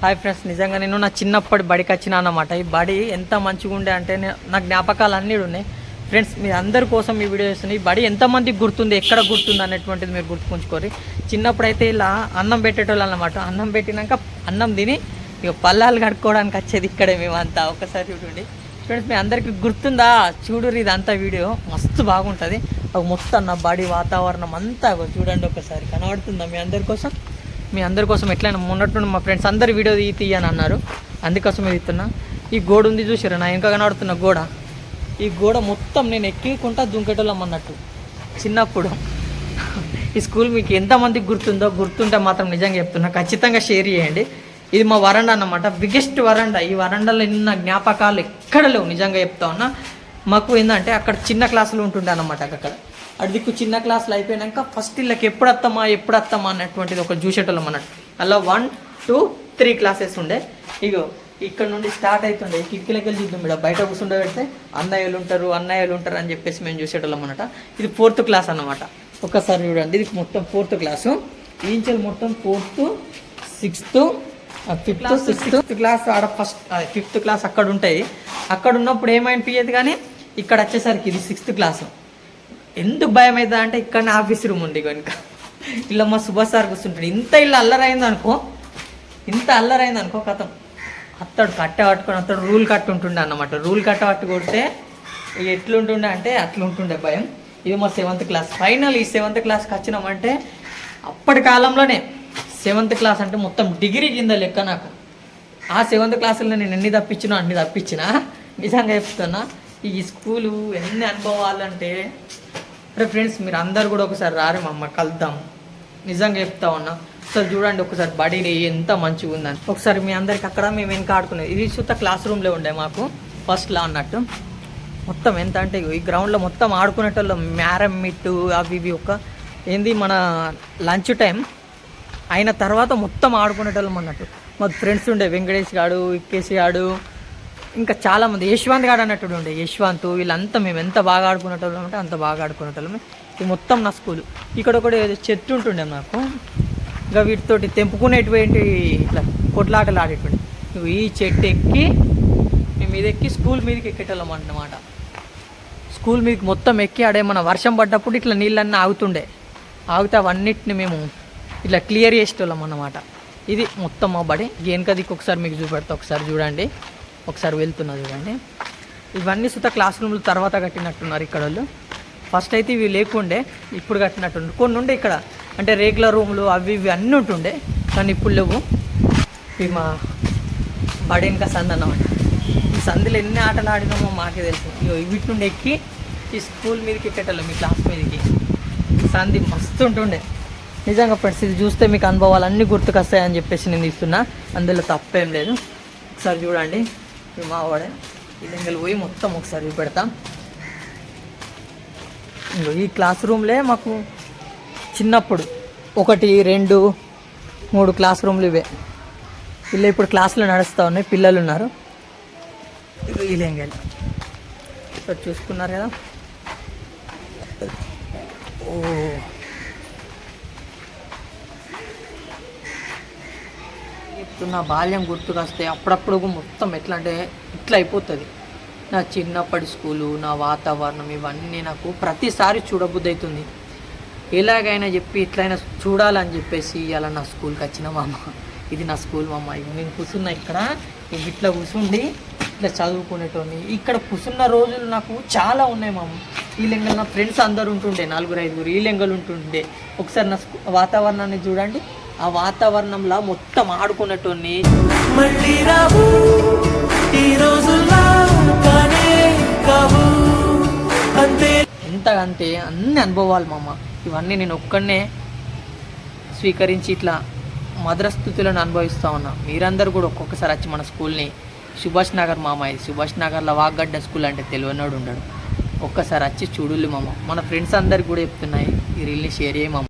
Hi friends, నిజంగా నేను నా చిన్నప్పటి బడికి వచ్చినా అన్నమాట. ఈ బడి ఎంత మంచిగా ఉండే అంటే నా జ్ఞాపకాలు అన్నీ ఉన్నాయి ఫ్రెండ్స్. మీ అందరి కోసం ఈ వీడియో చేస్తున్నాయి. ఈ బడి ఎంతమందికి గుర్తుంది, ఎక్కడ గుర్తుంది అనేటువంటిది మీరు గుర్తుకుంచుకోరు. చిన్నప్పుడు అయితే ఇలా అన్నం పెట్టేటోళ్ళు అన్నమాట. అన్నం పెట్టినాక అన్నం తిని ఇక పల్లాలు కడుక్కోవడానికి వచ్చేది ఇక్కడే మేమంతా. ఒకసారి చూడండి ఫ్రెండ్స్, మీ అందరికీ గుర్తుందా? చూడురు, ఇదంతా వీడియో మస్తు బాగుంటుంది. ఒక మొత్తం నా బడి వాతావరణం అంతా చూడండి ఒకసారి. కనబడుతుందా మీ అందరి కోసం ఎట్లయినా మొన్నట్టు మా ఫ్రెండ్స్ అందరు వీడియో తీయని అన్నారు, అందుకోసం తీస్తున్నా. ఈ గోడ ఉంది చూసారా, నా ఇంకా కనబడుతున్న గోడ. ఈ గోడ మొత్తం నేను ఎక్కికుంటా దుంకేటోళ్ళం అన్నట్టు చిన్నప్పుడు. ఈ స్కూల్ మీకు ఎంతమందికి గుర్తుంటే మాత్రం నిజంగా చెప్తున్నా, ఖచ్చితంగా షేర్ చేయండి. ఇది మా వరండా అన్నమాట, బిగ్గెస్ట్ వరండా. ఈ వరండాలో ఎన్న జ్ఞాపకాలు ఎక్కడ లేవు, నిజంగా చెప్తా ఉన్నా. మాకు ఏంటంటే అక్కడ చిన్న క్లాసులు ఉంటుండే అన్నమాట. అక్కడ అటు దిక్కు చిన్న క్లాసులు అయిపోయాక ఫస్ట్ ఇళ్ళకి ఎప్పుడు వస్తామా అన్నటువంటిది ఒక చూసేటోళ్ళం అన్నట్టు. అలా 1, 2, 3 క్లాసెస్ ఉండే. ఇగో ఇక్కడ నుండి స్టార్ట్ అవుతుండే. కిటికీలకి వెళ్ళి చూద్దాం, ఇక్కడ బయట కూర్చుండే పెడితే అన్నయ్యలు ఉంటారు అని చెప్పేసి మేము చూసేటోళ్ళం అన్నమాట. ఇది 4th క్లాస్ అన్నమాట. ఒకసారి చూడండి, ఇది మొత్తం 4th క్లాసు. ఈంచెల్ మొత్తం 4th, 6th, 5th, 6th class. ఆడ ఫస్ట్ 5th క్లాస్ అక్కడ ఉంటాయి. అక్కడ ఉన్నప్పుడు ఏమైపోయేది, కానీ ఇక్కడ వచ్చేసరికి ఇది 6th క్లాసు. ఎందుకు భయం అవుతుంది అంటే ఇక్కడ ఆఫీస్ రూమ్ ఉంది కనుక. ఇలా మా సుభాష్ సార్ కూర్చుంటాడు. ఇలా అల్లరైందనుకో కథం అత్తడు కట్ట పట్టుకొని అత్తడు రూల్ కట్టు ఉంటుండే అన్నమాట. రూల్ కట్ట పట్టు కొడితే ఎట్లుంటుండే అంటే అట్లుంటుండే భయం. ఇది మా 7th క్లాస్. ఫైనల్ ఈ 7th క్లాస్కి వచ్చినామంటే అప్పటి కాలంలోనే 7th క్లాస్ అంటే మొత్తం డిగ్రీ కింద లెక్క నాకు. ఆ 7th క్లాసులో నేను అన్ని తప్పించినా నిజంగా చెప్తున్నా. ఈ స్కూలు ఎన్ని అనుభవాలు అంటే, అరే ఫ్రెండ్స్ మీరు అందరు కూడా ఒకసారి రారు మా అమ్మ, కలుద్దాం. నిజంగా చెప్తా ఉన్నా. ఒకసారి చూడండి ఒకసారి బడి ఎంత మంచిగా ఉందని. ఒకసారి మీ అందరికి అక్కడ మేము వెనక ఆడుకునేది. ఇది చూస్తే క్లాస్ రూమ్లో ఉండే మాకు ఫస్ట్లో అన్నట్టు. మొత్తం ఎంత అంటే ఈ గ్రౌండ్లో మొత్తం ఆడుకునేటోళ్ళం. మ్యారమ్ మిట్టు అవి ఇవి మన లంచ్ టైం అయిన తర్వాత మొత్తం ఆడుకునేటోళ్ళం అన్నట్టు. మాకు ఫ్రెండ్స్ ఉండే, వెంకటేష్ గాడు, ఇక్కేసి గాడు, ఇంకా చాలామంది, యశ్వంత్ గాడు అన్నట్టు ఉండే. యశ్వంత్ వీళ్ళంతా మేము ఎంత బాగా ఆడుకునేటోళ్ళం అంటే అంత బాగా ఆడుకునేటోళ్ళం. ఇది మొత్తం నా స్కూలు. ఇక్కడ ఒకటి చెట్టు ఉంటుండే నాకు. ఇంకా వీటితోటి తెంపుకునేటువంటి ఇట్లా కొట్లాటలు ఆడేటువంటి. ఈ చెట్టు ఎక్కి మేము ఇది ఎక్కి స్కూల్ మీదకి ఎక్కేటోళ్ళం అన్నమాట. స్కూల్ మీదకి మొత్తం ఎక్కి ఆడేమన్నా వర్షం పడ్డప్పుడు ఇట్లా నీళ్ళన్నీ ఆగుతుండే. ఆగితే అవన్నిటిని మేము ఇట్లా క్లియర్ చేసేటోళ్ళం అన్నమాట. ఇది మొత్తం మా బడి. వెనక దిక్కు ఒకసారి మీకు చూపెడతా, ఒకసారి చూడండి. ఒకసారి వెళ్తున్నా చూడండి. ఇవన్నీ సుత క్లాస్ రూమ్లు తర్వాత కట్టినట్టున్నారు ఇక్కడ వాళ్ళు. ఫస్ట్ అయితే ఇవి లేకుండే, ఇప్పుడు కట్టినట్టుండే. కొన్ని ఉండే ఇక్కడ అంటే రెగ్యులర్ రూమ్లు అవి ఇవి అన్నీ ఉంటుండే, కానీ ఇప్పుడు లేవు. ఇవి మా బడి ఇంకా సంది అన్నమాట. ఈ సందులో ఎన్ని ఆటలు ఆడినామో మాకే తెలుసు. వీటి నుండి ఎక్కి ఈ స్కూల్ మీదకి ఎక్కేటోళ్ళం, మీ క్లాస్ మీదకి. సంది మస్తు ఉంటుండే నిజంగా ఫ్రెండ్స్. ఇది చూస్తే మీకు అనుభవాలు అన్నీ గుర్తుకొస్తాయని చెప్పేసి నేను ఇస్తున్నా, అందులో తప్పేం లేదు. ఒకసారి చూడండి, మా వాడే ఇల్లెంగలు పోయి మొత్తం ఒకసారి పెడతాం. ఈ క్లాస్ రూమ్లే మాకు చిన్నప్పుడు 1, 2, 3 క్లాస్ రూమ్లు ఇవే. ఇలా ఇప్పుడు క్లాసులు నడుస్తూ ఉన్నాయి, పిల్లలు ఉన్నారు. ఇల్లెంగలు ఇక్కడ చూసుకున్నారు కదా. ఓ నా బాల్యం గుర్తుకొస్తే అప్పుడప్పుడు మొత్తం ఎట్లా అంటే ఇట్లా అయిపోతుంది. నా చిన్నప్పటి స్కూలు, నా వాతావరణం ఇవన్నీ నాకు ప్రతిసారి చూడబుద్ధి అవుతుంది. ఎలాగైనా చెప్పి ఇట్లయినా చూడాలని చెప్పేసి ఇలా నా స్కూల్కి వచ్చిన మా అమ్మ. ఇది నా స్కూల్ మా అమ్మ. నేను కూర్చున్నా ఇక్కడ, ఇట్లా కూర్చుండి ఇట్లా చదువుకునేటోని. ఇక్కడ కూర్చున్న రోజులు నాకు చాలా ఉన్నాయి మా అమ్మ. ఈ లెంగలు నా ఫ్రెండ్స్ అందరు ఉంటుండే, 4, 5 ఈ లెంగలు ఉంటుండే. ఒకసారి నా వాతావరణాన్ని చూడండి. ఆ వాతావరణంలో మొత్తం ఆడుకునేటోని. ఎంతకంటే అన్ని అనుభవాలు మా అమ్మ. ఇవన్నీ నేను ఒక్కడనే స్వీకరించి ఇట్లా మధురస్థుతులను అనుభవిస్తూ ఉన్నా. మీరందరూ కూడా ఒక్కొక్కసారి వచ్చి మన స్కూల్ని, సుభాష్ నగర్ మామ, సుభాష్ నగర్లో వాగ్గడ్డ స్కూల్ అంటే తెలియనోడు ఉండడు. ఒక్కసారి వచ్చి చూడుల్లి మామ. మన ఫ్రెండ్స్ అందరికి కూడా చెప్తున్నాయి, ఈ రీల్ని షేర్ చేయి మామ.